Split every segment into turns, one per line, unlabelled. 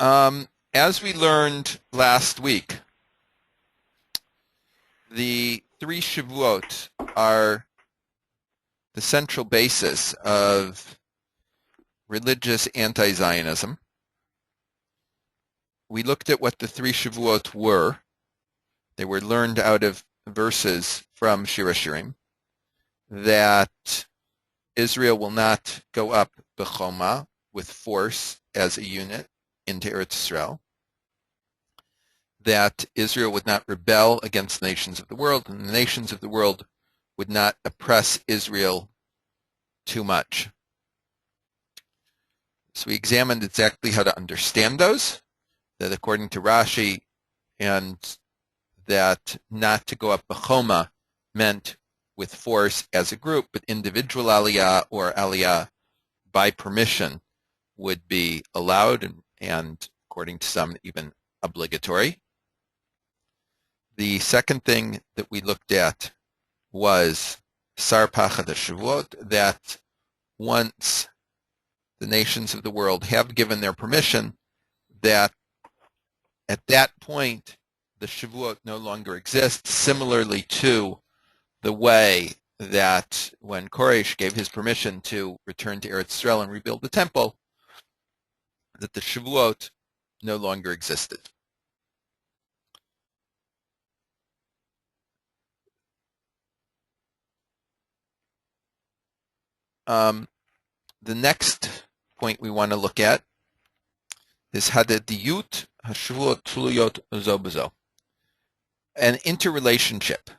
As we learned last week, the three Shavuot are the central basis of religious anti-Zionism. We looked at what the three Shavuot were. They were learned out of verses from Shir HaShirim, that Israel will not go up b'choma, with force as a unit, into Eretz Yisrael, that Israel would not rebel against the nations of the world, and the nations of the world would not oppress Israel too much. So we examined exactly how to understand those, that according to Rashi, and that not to go up b'choma meant with force as a group, but individual aliyah or aliyah by permission would be allowed, and according to some, even obligatory. The second thing that we looked at was Sar Pachad HaShavuot, that once the nations of the world have given their permission, that at that point the Shavuot no longer exists, similarly to the way that when Koresh gave his permission to return to Eretz Yisrael and rebuild the temple, that the Shavuot no longer existed. The next point we want to look at is Hadadiyut HaShavuot Tluyot Zo B'Zo, an interrelationship,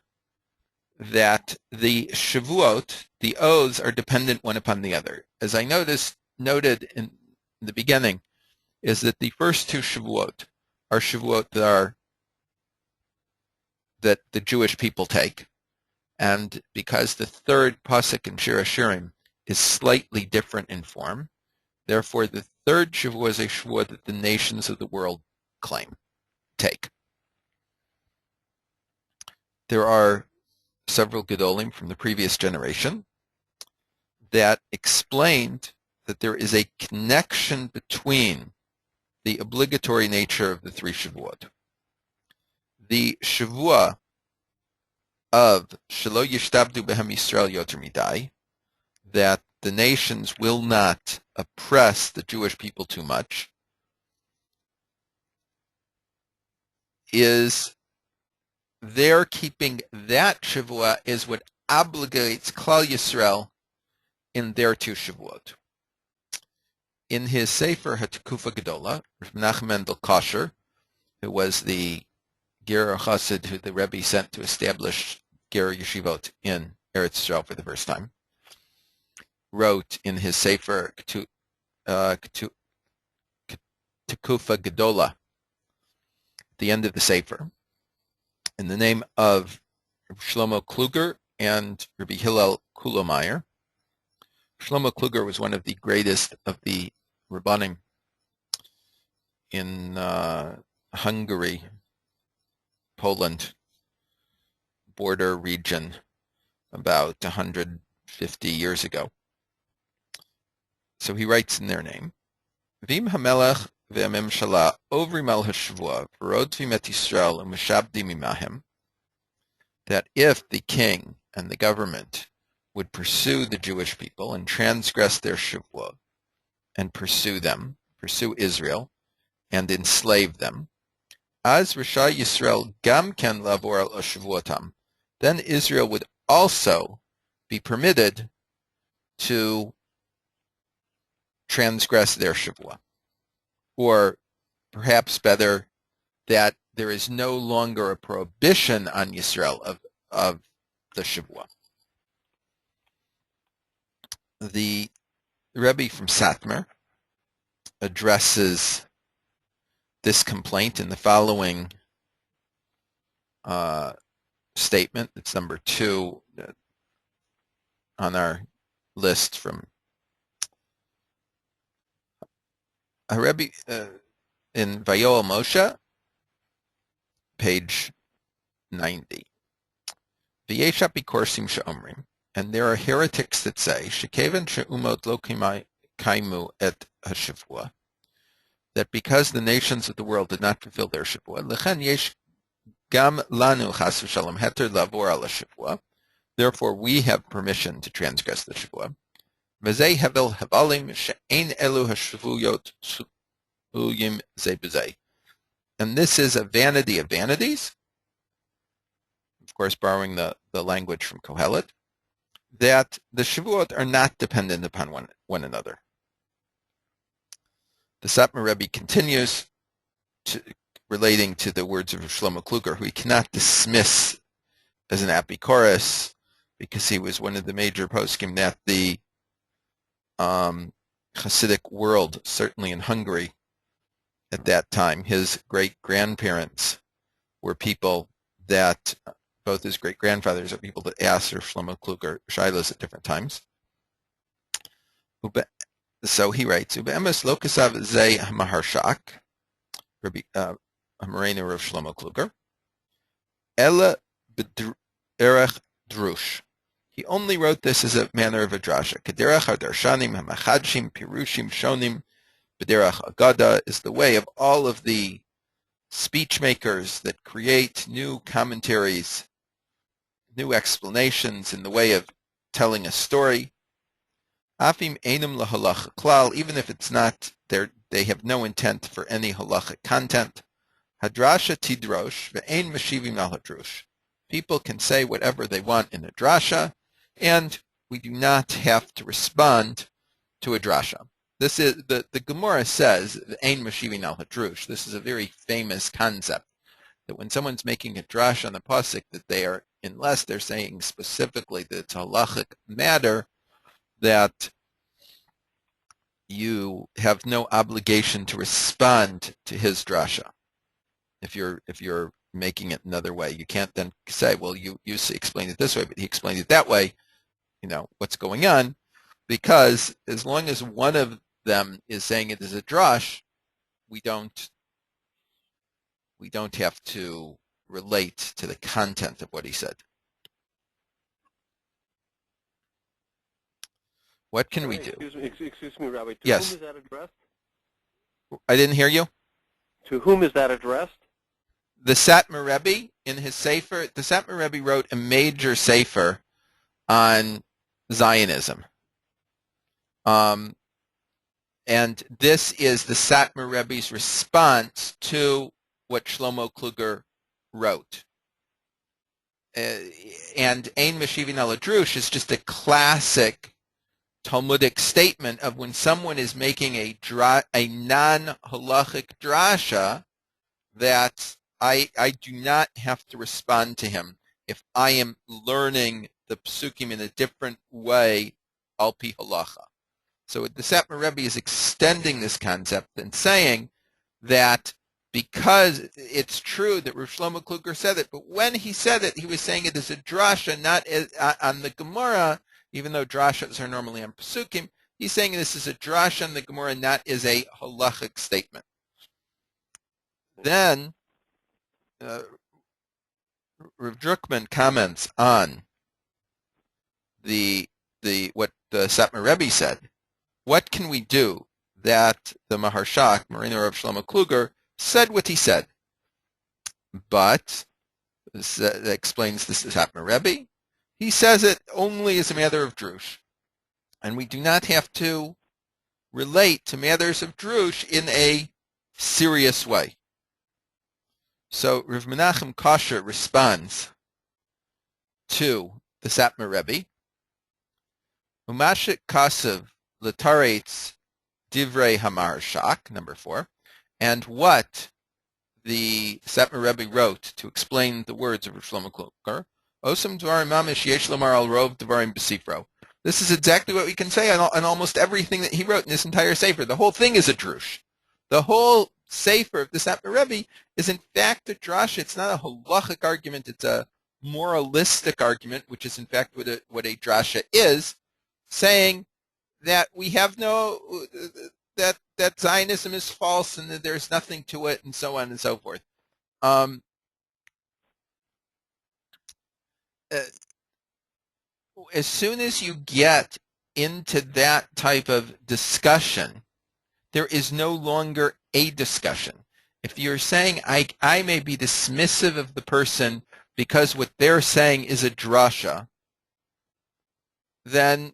that the Shavuot, the oaths, are dependent one upon the other. As I noted in the beginning, is that the first two Shavuot are Shavuot that the Jewish people take, and because the third pasuk in Shir HaShirim is slightly different in form, therefore the third Shavuot is a Shavuot that the nations of the world take. There are several Gedolim from the previous generation that explained that there is a connection between the obligatory nature of the three Shavuot. The Shavuot of Shelo Yishtabdu Behem Yisrael Yoter Midai, that the nations will not oppress the Jewish people too much, is their keeping that Shavuot is what obligates Klal Yisrael in their two Shavuot. In his Sefer HaTekufa Gedola, Menachem Mendel Kosher, who was the Ger Chassid who the Rebbe sent to establish Ger Yeshivot in Eretz Yisrael for the first time, wrote in his Sefer Tekufa Gedola, at the end of the Sefer, in the name of Shlomo Kluger and Rabbi Hillel Kulomeyer. Shlomo Kluger was one of the greatest of the Rabbanim in Hungary, Poland border region about 150 years ago. So he writes in their name, Vim hamelech ve'amemshala ovrim al hashvua v'rodvim et Yisrael u'mishabdim imahem, that if the king and the government would pursue the Jewish people and transgress their Shavuot and pursue Israel, and enslave them, as Rasha Yisrael gam ken lavor al Shavuotam, then Israel would also be permitted to transgress their Shavuot. Or perhaps better, that there is no longer a prohibition on Yisrael of the Shavuot. The Rebbe from Satmar addresses this complaint in the following statement. It's number 2 on our list from a Rebbe in Vayoel Moshe, page 90. V'yesh apikorsim she'omrim, and there are heretics that say, shekeven she'umot lo kaimu et hashavua, that because the nations of the world did not fulfill their Shavua, Lechen yesh gam lanu chas v'shalom heter lavor ala Shavua. Therefore, we have permission to transgress the Shavua. V'zei hevel hevalim she'ein elu hashavuyot shuvuyim zeh b'zeh. And this is a vanity of vanities, of course, borrowing the language from Kohelet, that the Shavuot are not dependent upon one another. The Satmar Rebbe continues relating to the words of Shlomo Kluger, who he cannot dismiss as an apikoros, because he was one of the major poskim that the Hasidic world, certainly in Hungary at that time, his great-grandparents were people that, both his great-grandfathers are people that asked Shlomo Kluger shilos at different times. So he writes, "Ube'emes lo kasav zei hamaharshak, Rabbi Hamarenu of Shlomo Kluger, ela b'derech drush." He only wrote this as a manner of a drasha. Kederach hadarshanim hamachadshim pirushim shonim b'derech agada is the way of all of the speech makers that create new commentaries, new explanations in the way of telling a story. Afim einum lahalacha klal, even if it's not there, they have no intent for any halachic content. Hadrasha tidrosh ve'ein meshivim al hadrush. People can say whatever they want in a drasha, and we do not have to respond to a drasha. This is the Gemara says ve'ein meshivim al hadrush. This is a very famous concept that when someone's making a drasha on a pasuk, that they are, unless they're saying specifically that it's a halachic matter, that you have no obligation to respond to his drasha. If you're making it another way, you can't then say, well, you explained it this way, but he explained it that way. You know what's going on, because as long as one of them is saying it is a drash, we don't have to relate to the content of what he said. What can we do?
Excuse me, Rabbi. To
yes.
whom is that addressed?
I didn't hear you.
To whom is that addressed?
The Satmar Rebbe, in his Sefer, the Satmar Rebbe wrote a major Sefer on Zionism. And this is the Satmar Rebbe's response to what Shlomo Kluger wrote. And Ein Meshivin al Drush is just a classic Talmudic statement of when someone is making a non-halachic drasha, that I do not have to respond to him if I am learning the psukim in a different way, al pi halacha. So the Satmar Rebbe is extending this concept and saying that because it's true that Rav Shlomo Kluger said it, but when he said it, he was saying it as a drasha, not on the Gemara, even though drashas are normally on psukim. He's saying this is a drasha on the Gemara, not as a halachic statement. Then Rav Drukman comments on what the Satmar Rebbe said. What can we do that the Maharshak, Marina Rav Shlomo Kluger, said what he said? But this explains this is Satmar Rebbe. He says it only as a matter of drush, and we do not have to relate to matters of drush in a serious way. So Rav Menachem Kasher responds to the Satmar Rebbe, Umashik Kasev L'taretz Divrei Hamarshak, number 4, and what the Satmar Rebbe wrote to explain the words of Rav Shlomo Kluger, Osam Dvarim Mamish Yesh Lomar Al Rov Dvarim B'Sifro. This is exactly what we can say on almost everything that he wrote in this entire Sefer. The whole thing is a drush. The whole Sefer of the Satmar Rebbe is in fact a drush. It's not a halachic argument. It's a moralistic argument, which is in fact what a drasha is, saying that we have that Zionism is false and that there's nothing to it, and so on and so forth. As soon as you get into that type of discussion, there is no longer a discussion. If you're saying I may be dismissive of the person because what they're saying is a drasha, then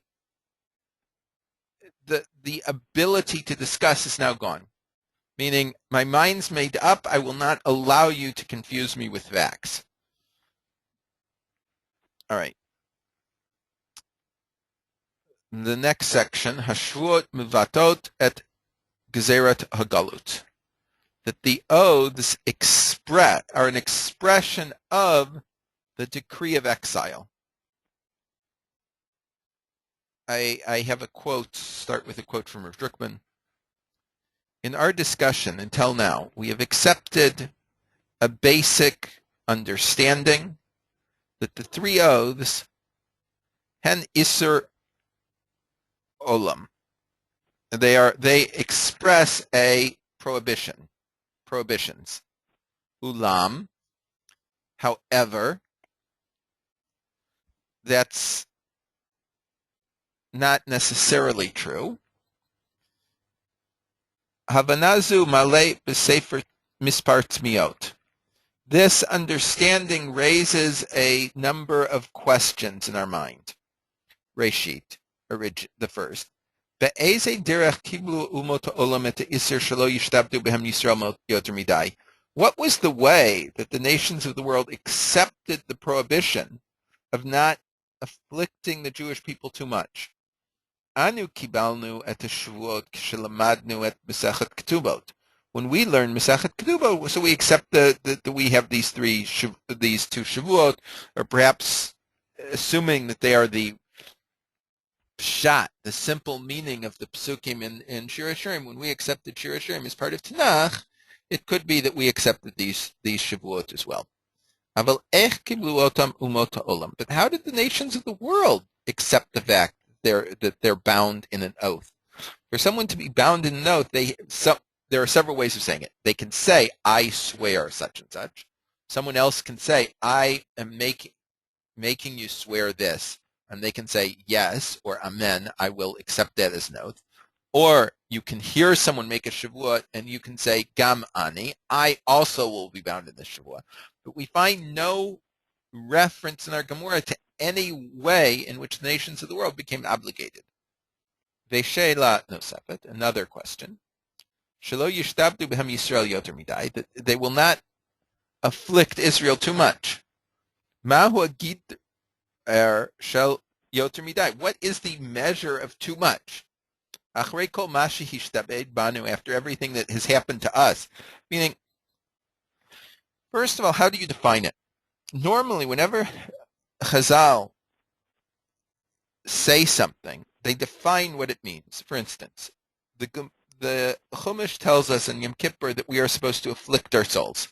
the ability to discuss is now gone. Meaning, my mind's made up, I will not allow you to confuse me with facts. All right. The next section, Hashvuot Mivatot et Gezeirat Hagalut. That the oaths are an expression of the decree of exile. I have a quote, start with a quote from Rav Drukman. In our discussion until now, we have accepted a basic understanding that the three oaths, hen isur olam, they express a prohibitions. Ulam, however, that's not necessarily true. Havanazu malei b'sefer mispar tmiot. This understanding raises a number of questions in our mind. Reshit, the first. What was the way that the nations of the world accepted the prohibition of not afflicting the Jewish people too much? Anu kibalnu et Shavuot kshelamadnu et Mesechet Ketubot. When we learn Mesechet Ketubot, so we accept that we have these two Shavuot, or perhaps assuming that they are the pshat, the simple meaning of the psukim in Shir Hashirim. When we accepted Shir Hashirim as part of Tanakh, it could be that we accepted these Shavuot as well. But how did the nations of the world accept the fact that they're bound in an oath? For someone to be bound in an oath, there are several ways of saying it. They can say, I swear such and such. Someone else can say, I am making you swear this. And they can say, yes, or amen, I will accept that as an oath. Or you can hear someone make a shavuot, and you can say, gam ani, I also will be bound in this shavuot. But we find no reference in our Gemara to any way in which the nations of the world became obligated. Ve'sheila nosefet, another question. Shelo yishtabdu b'hem Yisrael yoter midai, that they will not afflict Israel too much. Mahu agid shel yoter midai. What is the measure of too much? Achrei kol mashi hishtabed banu, after everything that has happened to us. Meaning, first of all, how do you define it? Normally, whenever Chazal say something, they define what it means. For instance, the Chumash tells us in Yom Kippur that we are supposed to afflict our souls.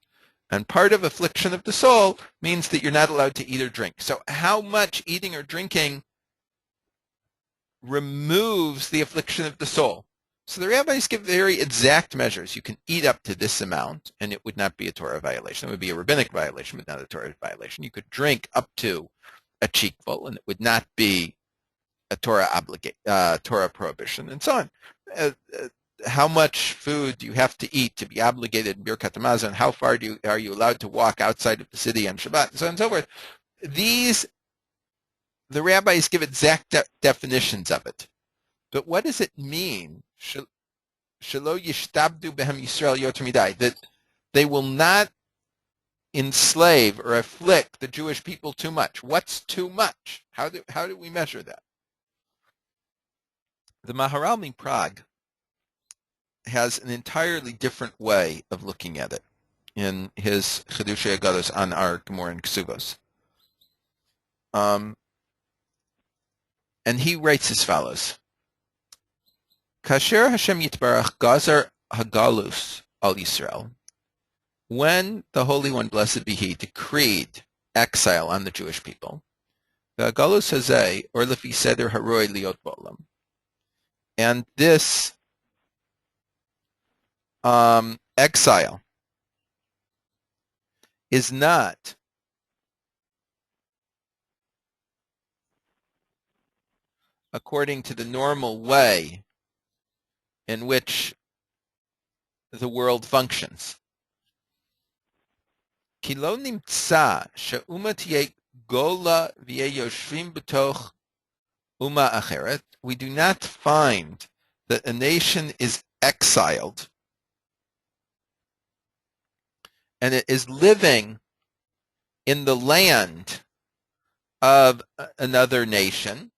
And part of affliction of the soul means that you're not allowed to eat or drink. So how much eating or drinking removes the affliction of the soul? So the rabbis give very exact measures. You can eat up to this amount, and it would not be a Torah violation. It would be a rabbinic violation, but not a Torah violation. You could drink up to a cheekful, and it would not be a Torah prohibition, and so on. How much food do you have to eat to be obligated in Birkat Hamazon? How far are you allowed to walk outside of the city on Shabbat, and so on and so forth? The rabbis give exact definitions of it. But what does it mean? Shelo yishtabdu behem Yisrael yoter midai, that they will not enslave or afflict the Jewish people too much. What's too much? How do we measure that? The Maharal Prague has an entirely different way of looking at it in his Chidushei Agados on our Gemara and Ksubos. And he writes as follows: Kasher Hashem Yitbarach Gazar Hagalus al Yisrael, when the Holy One, blessed be He, decreed exile on the Jewish people, the Hagalus Hazeh, or Lefi Seder Haroi Liot B'olam, and this exile is not according to the normal way in which the world functions. Ki lo nimtza she'uma tiyeh gola v'yeh yoshvim b'toch uma acheret. We do not find that a nation is exiled and it is living in the land of another nation.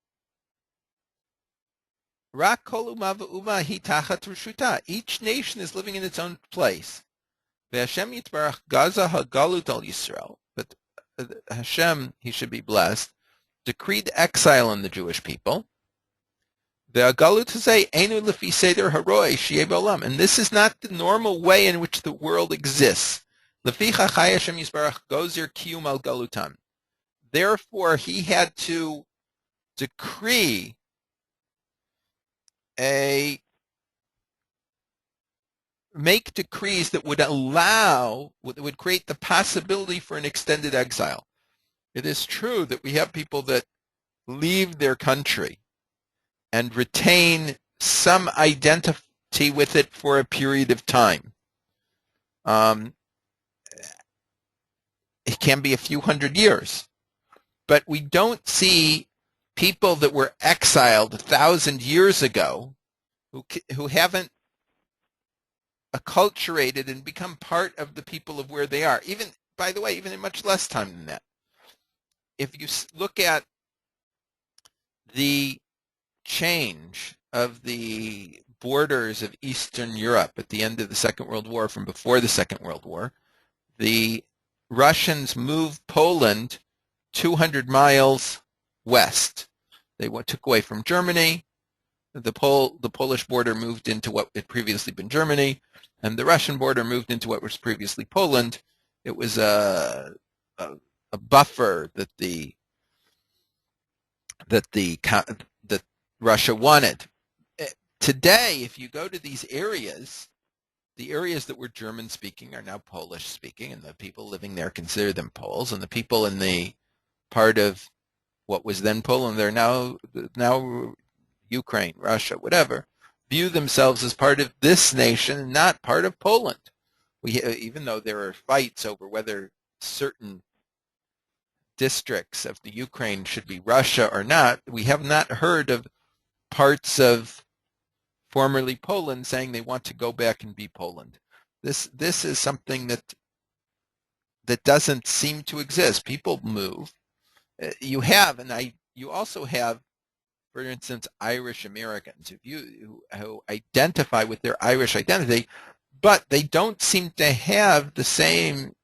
Rak kol uma v'uma hi tachat rushuta. Each nation is living in its own place. Ve'Hashem yitbarach gaza hagalut al Yisrael. But Hashem, he should be blessed, decreed exile on the Jewish people. Ve'agalut hazeh einu lefi seder haroi sheyeh ba'olam. And this is not the normal way in which the world exists. Lefi chachai Hashem yisbarach gozer kiyum al galutam. Therefore, he had to decree make decrees that would would create the possibility for an extended exile. It is true that we have people that leave their country and retain some identity with it for a period of time. It can be a few hundred years. But we don't see people that were exiled 1,000 years ago who haven't acculturated and become part of the people of where they are. Even, by the way, even in much less time than that. If you look at the change of the borders of Eastern Europe at the end of the Second World War from before the Second World War, the Russians moved Poland 200 miles west. They took away from Germany. The Polish border moved into what had previously been Germany, and the Russian border moved into what was previously Poland. It was a buffer that Russia wanted. Today, if you go to these areas, the areas that were German-speaking are now Polish-speaking, and the people living there consider them Poles, and the people in the part of what was then Poland, they're now Ukraine, Russia, whatever, view themselves as part of this nation and not part of Poland. Even though there are fights over whether certain districts of the Ukraine should be Russia or not, we have not heard of parts of formerly Poland saying they want to go back and be Poland. This is something that doesn't seem to exist. People move. You also have, for instance, Irish Americans who identify with their Irish identity, but they don't seem to have the same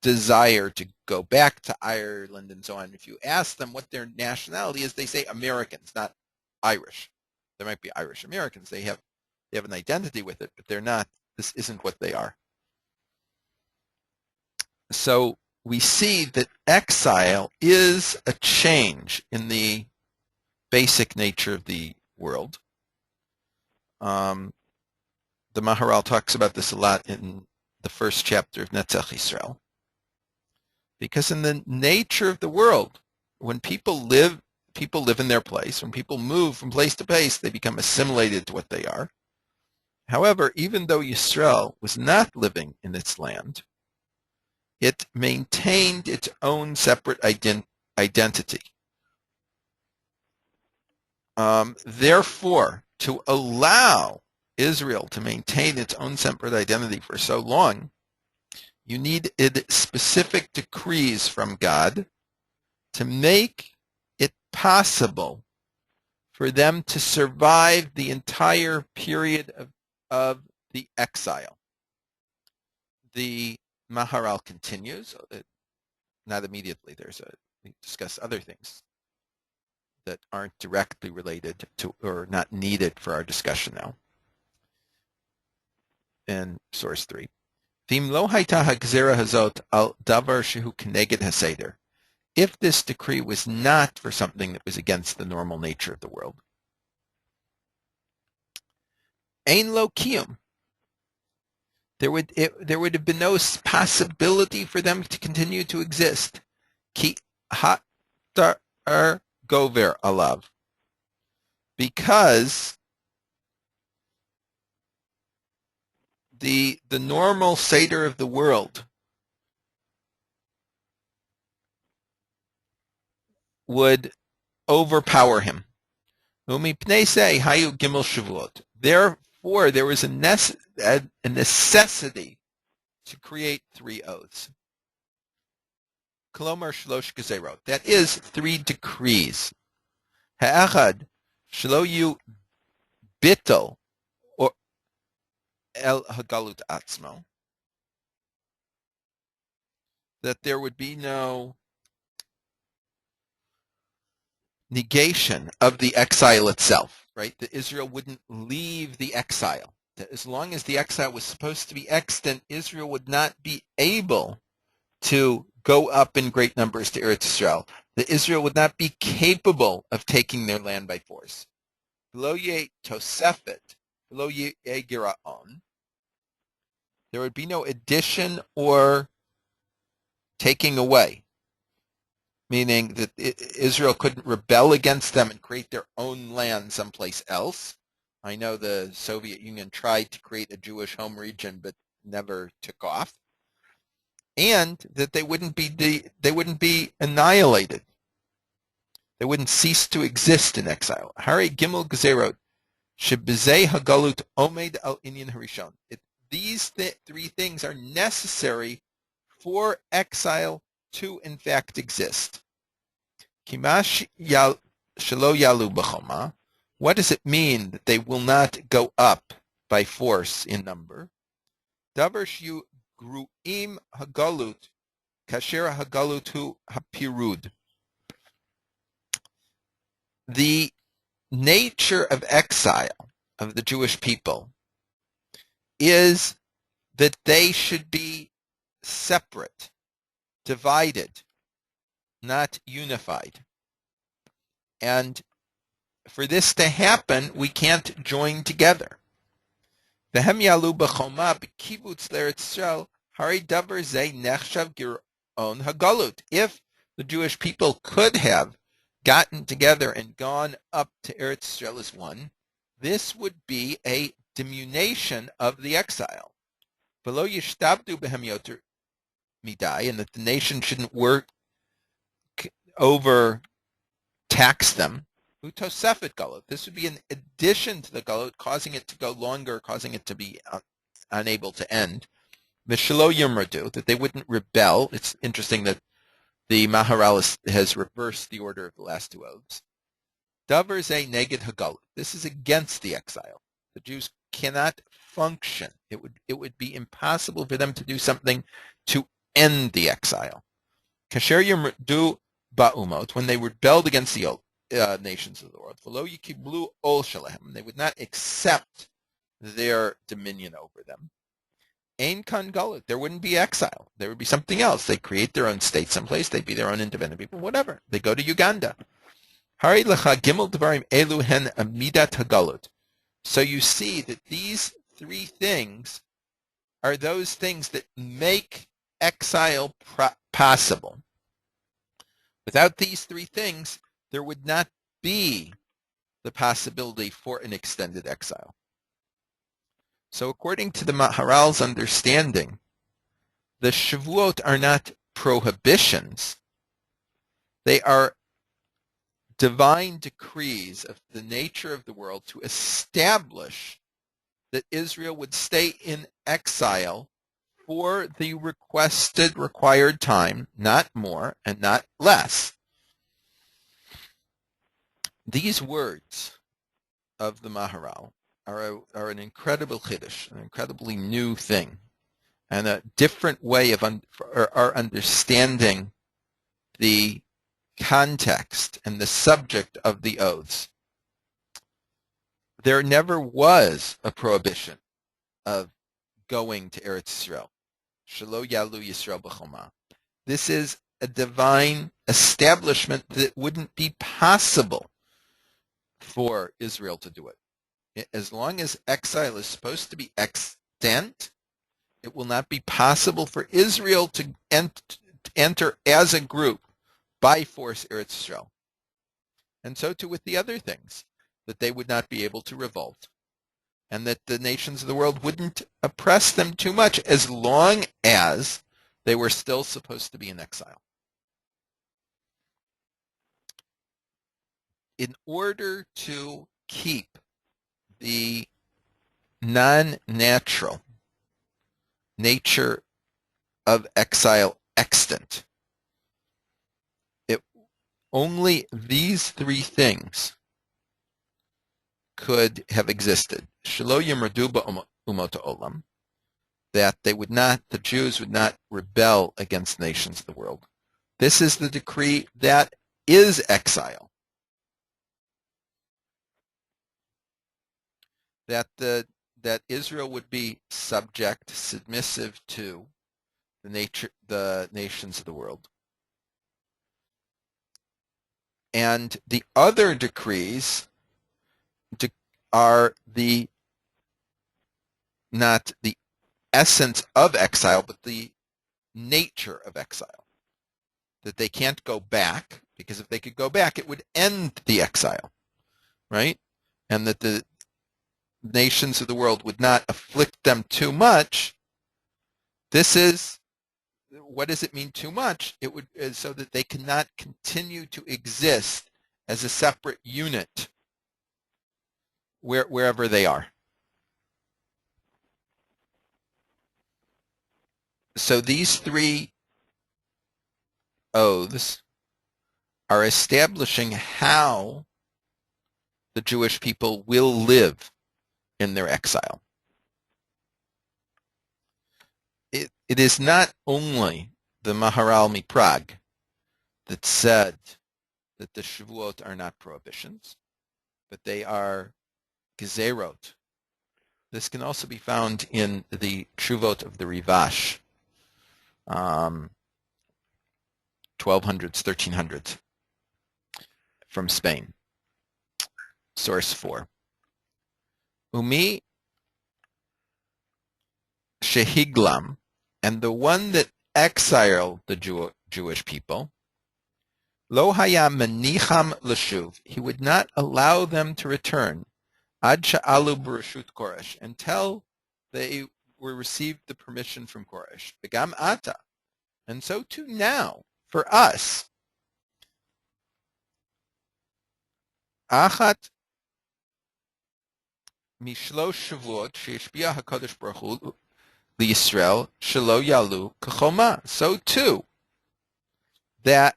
desire to go back to Ireland and so on. If you ask them what their nationality is, they say Americans, not Irish. There might be Irish Americans. They have an identity with it, but they're not. This isn't what they are. So we see that exile is a change in the basic nature of the world. The Maharal talks about this a lot in the first chapter of Netzach Yisrael. Because in the nature of the world, when people live in their place. When people move from place to place, they become assimilated to what they are. However, even though Yisrael was not living in its land, it maintained its own separate identity. Therefore, to allow Israel to maintain its own separate identity for so long, you needed specific decrees from God to make it possible for them to survive the entire period of the exile. The Maharal continues, not immediately, we discuss other things that aren't directly related to or not needed for our discussion now. In source 3. V'im lo hayta hagzera hazot al davar shehu keneged haseder. If this decree was not for something that was against the normal nature of the world, ein lo kiyum. There would have been no possibility for them to continue to exist. Ki hatar gover alav. Because the normal Seder of the world would overpower him. Therefore, there was a necessity to create 3 oaths. Kolomar shlosh gezerot. That is 3 decrees. Ha'achad shlo yu bittel or el hagalut atzmo. That there would be no negation of the exile itself, right? That Israel wouldn't leave the exile. That as long as the exile was supposed to be extant, Israel would not be able to go up in great numbers to Eretz Yisrael. That Israel would not be capable of taking their land by force. Lo ye tosefet, lo ye giraon. There would be no addition or taking away, meaning that Israel couldn't rebel against them and create their own land someplace else. I know the Soviet Union tried to create a Jewish home region, but never took off. And that they wouldn't be annihilated. They wouldn't cease to exist in exile. Hare Gimel Gezerot, Shebizei Hagalut Omed al Inyan Harishon. These 3 things are necessary for exile to in fact exist. Kima Shelo Yalu B'choma. What does it mean that they will not go up by force in number? Davar Shu Gruim Hagalut Kasher Hagalut Hu Hapirud. The nature of exile of the Jewish people is that they should be separate, divided, not unified. And for this to happen, we can't join together. V'hem yalu b'choma b'kibutz l'Eretz Yisrael hari davar zeh nechshav giron hagalut. If the Jewish people could have gotten together and gone up to Eretz Yisrael as one, this would be a diminution of the exile. V'lo yishtabdu b'hem yoter midai, and that the nation shouldn't work over tax them. Utosefet galut. This would be an addition to the galut, causing it to go longer, causing it to be unable to end. V'shelo yumradu, that they wouldn't rebel. It's interesting that the Maharal has reversed the order of the last 2 oaths. Davar zeh neged hagalut. This is against the exile. The Jews cannot function. It would be impossible for them to do something to end the exile. Kasher yumradu ba'umot, when they rebelled against the nations of the world, v'lo yikiblu ol shalehem, they would not accept their dominion over them. Ein kan galut, there wouldn't be exile. There would be something else. They create their own state someplace. They'd be their own independent people, whatever. They go to Uganda. Hari lecha gimel dvarim elu hen amidat hagalut. So you see that these 3 things are those things that make exile possible. Without these 3 things, there would not be the possibility for an extended exile. So according to the Maharal's understanding, the Shavuot are not prohibitions. They are divine decrees of the nature of the world to establish that Israel would stay in exile for the required time, not more and not less. These words of the Maharal are an incredible chiddush, an incredibly new thing, and a different way of our understanding the context and the subject of the oaths. There never was a prohibition of going to Eretz Yisrael. Shelo yalu Yisrael b'choma. This is a divine establishment that wouldn't be possible for Israel to do it. As long as exile is supposed to be extant, it will not be possible for Israel to enter as a group by force Eretz Yisrael. And so too with the other things, that they would not be able to revolt. and that the nations of the world wouldn't oppress them too much as long as they were still supposed to be in exile. In order to keep the non-natural nature of exile extant, only these three things could have existed. Shelo yimradu ba'umot ha'olam, that the Jews would not rebel against the nations of the world. This is the decree that is exile. That Israel would be subject, submissive to the nations of the world. And the other decrees are not the essence of exile, but the nature of exile. That they can't go back, because if they could go back, it would end the exile, right? And that the nations of the world would not afflict them too much. What does it mean too much? It would so that they cannot continue to exist as a separate unit wherever they are. So these three oaths are establishing how the Jewish people will live in their exile. It is not only the Maharal Prague that said that the Shavuot are not prohibitions, but they are gezerot. This can also be found in the Tshuvot of the Rivash, 1200s, 1300s, from Spain. Source 4. Umi shehiglam, and the one that exiled the Jewish people, lo haya menicham l'shuv, he would not allow them to return, ad sha'alu b'reshut Koresh, until they were received the permission from Koresh. Begam ata, and so too now, for us, achat mishlosh shavuot sheishbiya HaKadosh Baruch Hu Yisrael shelo yalu kachoma. So too, that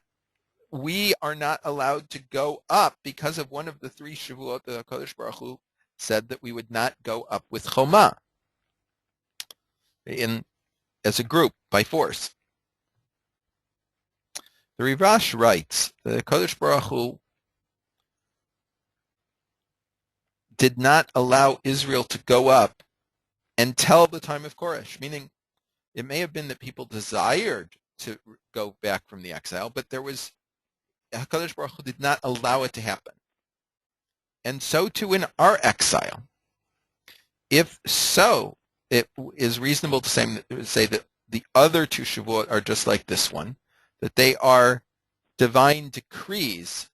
we are not allowed to go up because of one of the three shavuot that HaKadosh Baruch Hu said that we would not go up with choma as a group by force. The Rivash writes that HaKadosh Baruch Hu did not allow Israel to go up until the time of Koresh, meaning it may have been that people desired to go back from the exile, but HaKadosh Baruch Hu did not allow it to happen. And so too in our exile. If so, it is reasonable to say that the other two Shavuot are just like this one, that they are divine decrees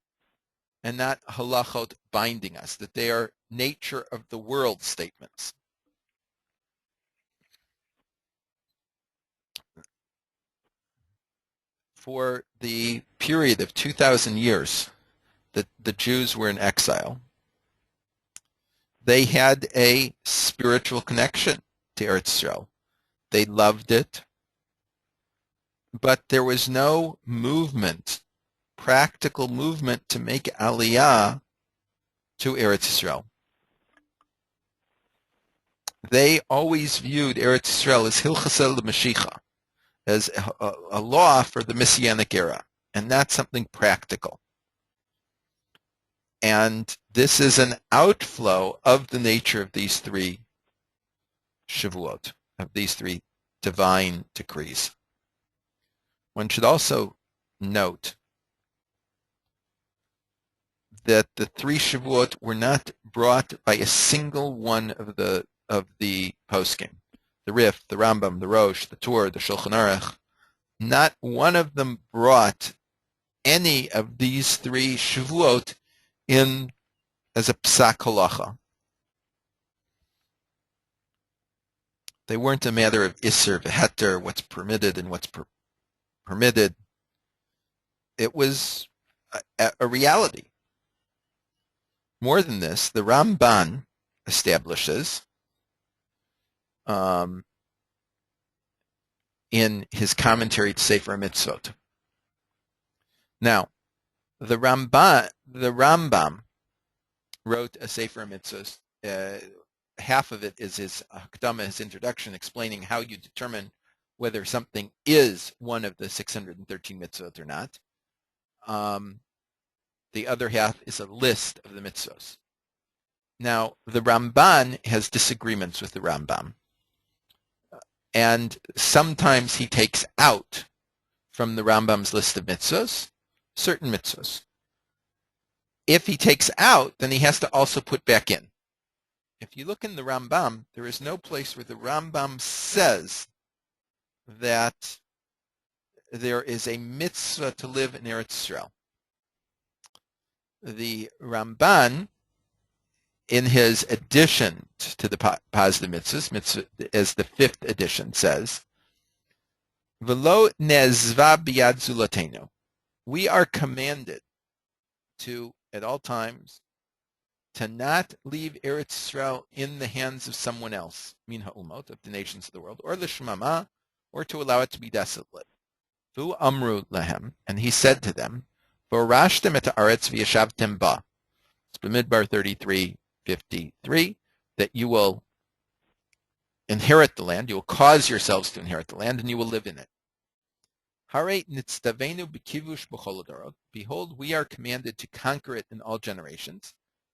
and not halachot binding us, that they are nature of the world statements. For the period of 2,000 years that the Jews were in exile, they had a spiritual connection to Eretz Yisrael. They loved it, but there was no movement, practical movement to make Aliyah to Eretz Yisrael. They always viewed Eretz Yisrael as Hilchasel Mashiach, as a law for the Messianic era, and that's something practical. And this is an outflow of the nature of these three Shavuot, of these three divine decrees. One should also note that the three Shavuot were not brought by a single one of the poskim. The Rif, the Rambam, the Rosh, the Tur, the Shulchan Aruch. Not one of them brought any of these three Shavuot in as a psak halacha. They weren't a matter of isser v'heter, what's permitted and what's permitted. It was a reality. More than this, the Ramban establishes in his commentary to Sefer Mitzvot. Now, the Rambam wrote a Sefer Mitzvot. Half of it is his Hakdama, his introduction, explaining how you determine whether something is one of the 613 mitzvot or not. The other half is a list of the mitzvot. Now, the Ramban has disagreements with the Rambam, and sometimes he takes out from the Rambam's list of mitzvos certain mitzvos. If he takes out, then he has to also put back in. If you look in the Rambam, there is no place where the Rambam says that there is a mitzvah to live in Eretz Yisrael. The Ramban, in his addition to the positive mitzvahs, as the 5th edition says, V'lo nezva biyad zulatenu. We are commanded to, at all times, to not leave Eretz Yisrael in the hands of someone else, min ha'umot, of the nations of the world, or l'shmama, or to allow it to be desolate. V'u amru lahem, and he said to them, V'orashtem et ha'aretz v'yashavtem ba. It's Bamidbar 33:53, that you will inherit the land, you will cause yourselves to inherit the land, and you will live in it. Hare nitztavenu b'kivush b'chol hadorot. Behold, we are commanded to conquer it in all generations.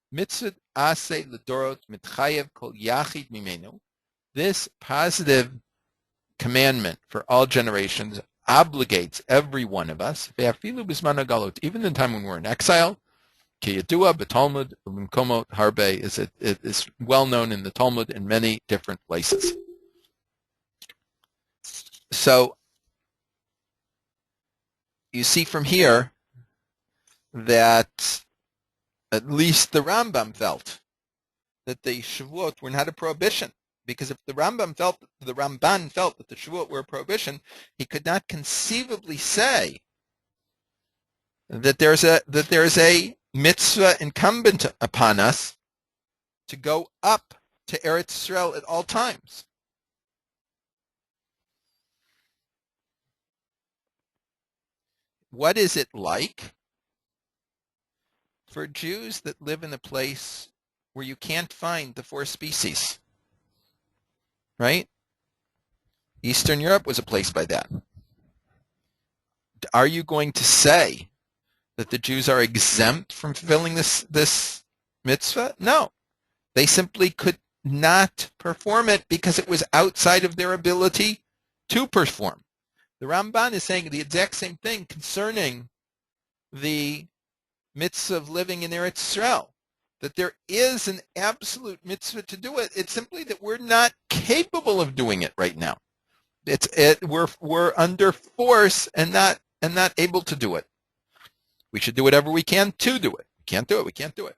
Mitzvah ase l'dorot mitchayev kol yachid mimenu. This positive commandment for all generations obligates every one of us, ve'afilu b'zman hagalut, even in the time when we're in exile. Ki yadua b'Talmud u'b'mkomot harbe, it is well known in the Talmud in many different places. So you see from here that at least the Rambam felt that the Shavuot were not a prohibition, because if the Ramban felt that the Shavuot were a prohibition, he could not conceivably say that there's a mitzvah incumbent upon us to go up to Eretz Yisrael at all times. What is it like for Jews that live in a place where you can't find the 4 species? Right? Eastern Europe was a place by that. Are you going to say that the Jews are exempt from fulfilling this mitzvah? No. They simply could not perform it because it was outside of their ability to perform. The Ramban is saying the exact same thing concerning the mitzvah of living in Eretz Yisrael, that there is an absolute mitzvah to do it. It's simply that we're not capable of doing it right now. We're under force and not able to do it. We should do whatever we can to do it. We can't do it. We can't do it.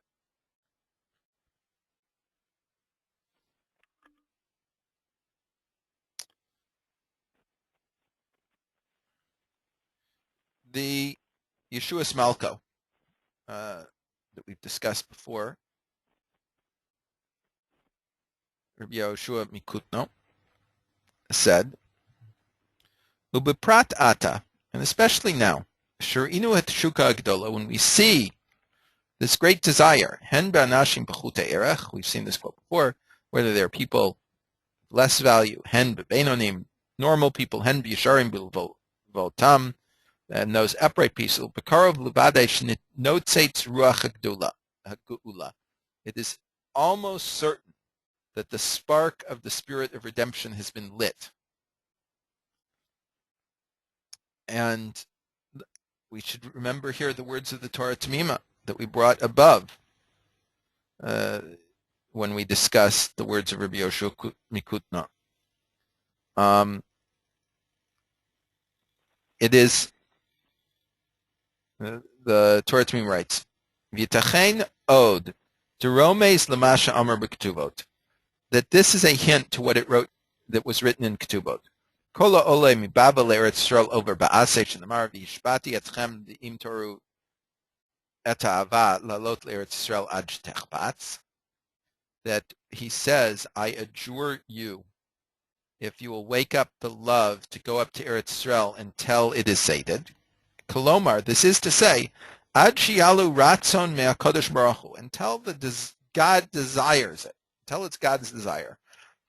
The Yeshua Smalko that we've discussed before, Rabbi Yoshua Mikutno, said, Ubeprat ata, and especially now, Shur'inu et shuka agdola, when we see this great desire, hen b'anashim b'chute erech, we've seen this quote before, whether they're people less value, hen b'beinonim, normal people, hen b'yisharim b'votam, and those upright people, b'karov l'vadesh notzetz ruach ha'geula. It is almost certain that the spark of the spirit of redemption has been lit. And we should remember here the words of the Torah Tamima that we brought above when we discussed the words of Rabbi Yoshua Mikutno. It is, the Torah Tamima writes, V'yitachein od deromes l'masha amar b'ktuvot, that this is a hint to what it wrote, that was written in Ketubot. Kol ha'oleh miBabel le'Eretz Yisrael over ba'aseh shenamar v'yishbati etchem d'im toru et ha'ava lalot le'Eretz Yisrael ad shtechbatz. That he says, I adjure you, if you will wake up the love to go up to Eretz Yisrael until it is sated. Kolomar, this is to say, ad shialu ratzon me'akadosh baruch hu, until God desires it, until it's God's desire.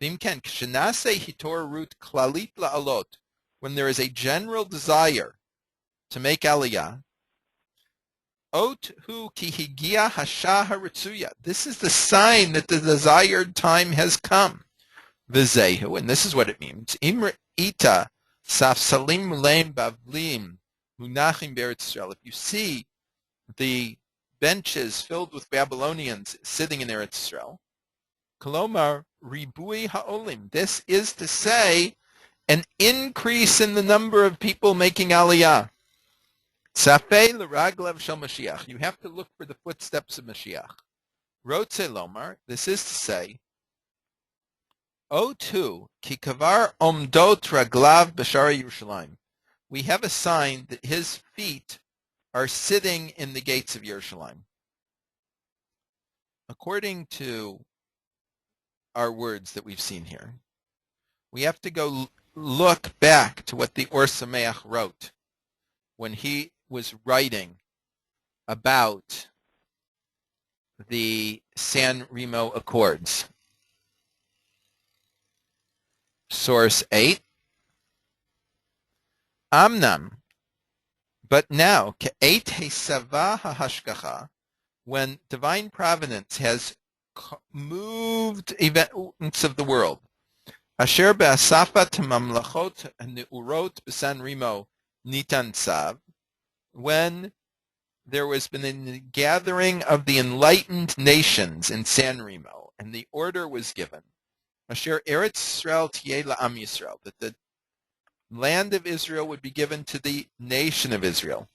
V'imken kshenase hitor root klalit la'alot, when there is a general desire to make aliyah. Ot hu ki higia hasha haritzuya. This is the sign that the desired time has come. V'zehu, and this is what it means. Imr ita safsalim leim bavlim munachim be'eretz Yisrael. If you see the benches filled with Babylonians sitting in Eretz Yisrael, kolomar ribui ha'olim. This is to say, an increase in the number of people making aliyah. Safei l'raglav shel Mashiach. You have to look for the footsteps of Mashiach. Rotze lomar. This is to say, O2 ki kavar omdot raglav b'shara Yerushalayim. We have a sign that his feet are sitting in the gates of Yerushalayim. According to our words that we've seen here, we have to go look back to what the Or Sameach wrote when he was writing about the San Remo Accords. Source 8. Amnam, but now, ke'et hesava hahashgacha, when divine providence has moved events of the world, asher be'asafat mamlachot ne'urot b'San Remo nitan tzav, when there was been a gathering of the enlightened nations in San Remo, and the order was given, asher Eretz Yisrael tiye la'am Yisrael, that the land of Israel would be given to the nation of Israel.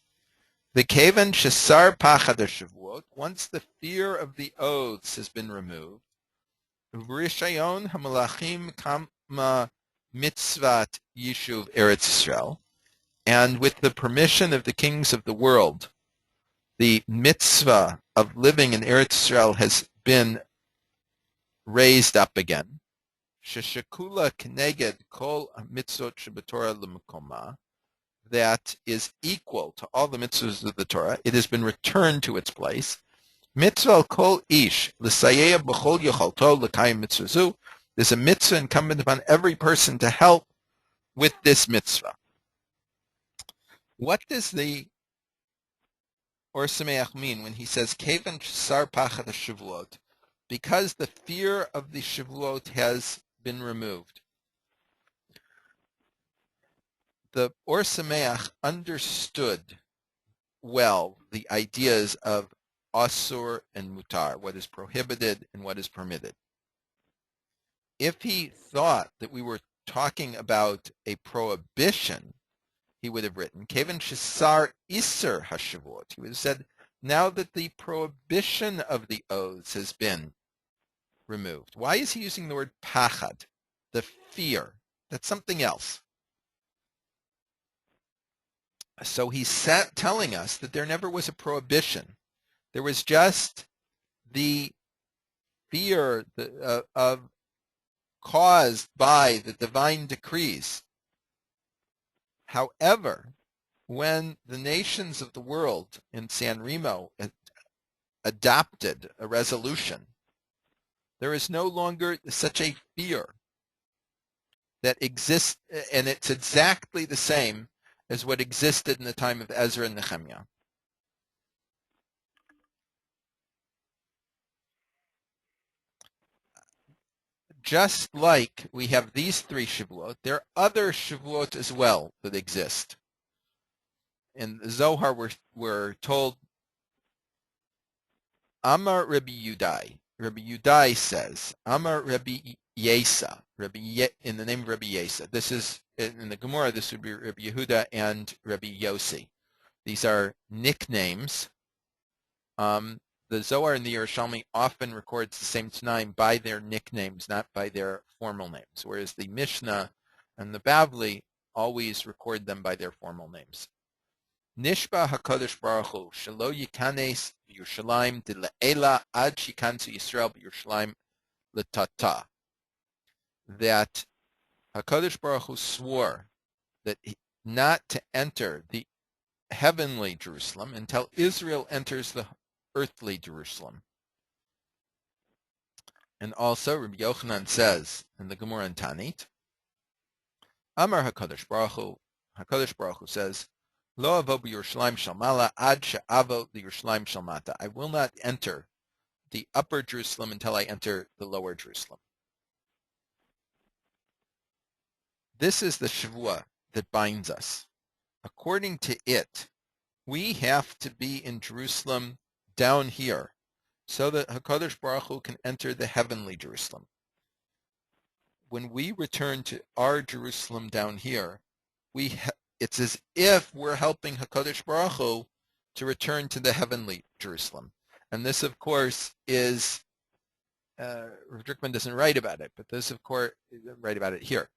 The kevan shesar pachad hashavuot, once the fear of the oaths has been removed, v'rishayon hamalachim kama mitzvat yishuv Eretz Yisrael, and with the permission of the kings of the world, the mitzvah of living in Eretz Yisrael has been raised up again. Sheshakula keneged kol mitzvot shebetorah l'mekoma, that is equal to all the mitzvahs of the Torah. It has been returned to its place. Mitzvah kol ish l'sayeya b'chol yochalto l'kayim mitzvazu. There's a mitzvah incumbent upon every person to help with this mitzvah. What does the Or Sameach mean when he says kevan sar pachad hashavuot? Because the fear of the shavuot has been removed. The Or Sameach understood well the ideas of asur and mutar, what is prohibited and what is permitted. If he thought that we were talking about a prohibition, he would have written kevan shesar iser hashavuot. He would have said, now that the prohibition of the oaths has been removed. Why is he using the word pachad, the fear? That's something else. So he's telling us that there never was a prohibition. There was just the fear of caused by the divine decrees. However, when the nations of the world in San Remo adopted a resolution, there is no longer such a fear that exists, and it's exactly the same as what existed in the time of Ezra and Nehemiah. Just like we have these three Shavuot, there are other Shavuot as well that exist. In the Zohar, we're told, Amar Rabbi Yudai. Rabbi Yudai says, Amar Rabbi Yesa, in the name of Rabbi Yesa. This is, in the Gemara, this would be Rabbi Yehuda and Rabbi Yossi. These are nicknames the Zohar and the Yerushalmi often records the same Tanaim by their nicknames, not by their formal names, whereas the Mishnah and the Bavli always record them by their formal names. Nishba HaKadosh Baruch Hu, Shelo Yikanes Yerushalayim de Le'ela Ad Shikansu Yisrael Yerushalayim L'Tata. That HaKadosh Baruch Hu swore that not to enter the heavenly Jerusalem until Israel enters the earthly Jerusalem. And also, Rabbi Yochanan says in the Gemara in Tanit, Amar HaKadosh Baruch Hu says, Lo avo b'Yerushalayim shel mala ad she'avo l'Yerushalayim shel mata. I will not enter the upper Jerusalem until I enter the lower Jerusalem. This is the Shavua that binds us. According to it, we have to be in Jerusalem down here so that HaKadosh Baruch Hu can enter the heavenly Jerusalem. When we return to our Jerusalem down here, it's as if we're helping HaKadosh Baruch Hu to return to the heavenly Jerusalem. And this, of course, is, Drukman doesn't write about it, but this, of course, write about it here.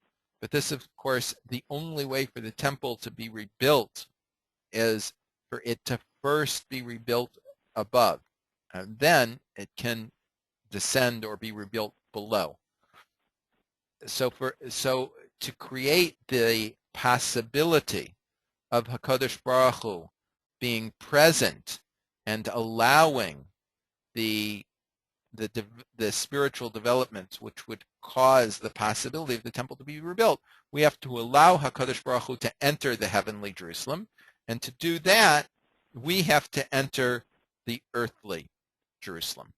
But this, of course, the only way for the temple to be rebuilt is for it to first be rebuilt above, and then it can descend or be rebuilt below. So to create the possibility of HaKadosh Baruch Hu being present and allowing the spiritual developments which would cause the possibility of the temple to be rebuilt, we have to allow HaKadosh Baruch Hu to enter the heavenly Jerusalem, and to do that, we have to enter the earthly Jerusalem.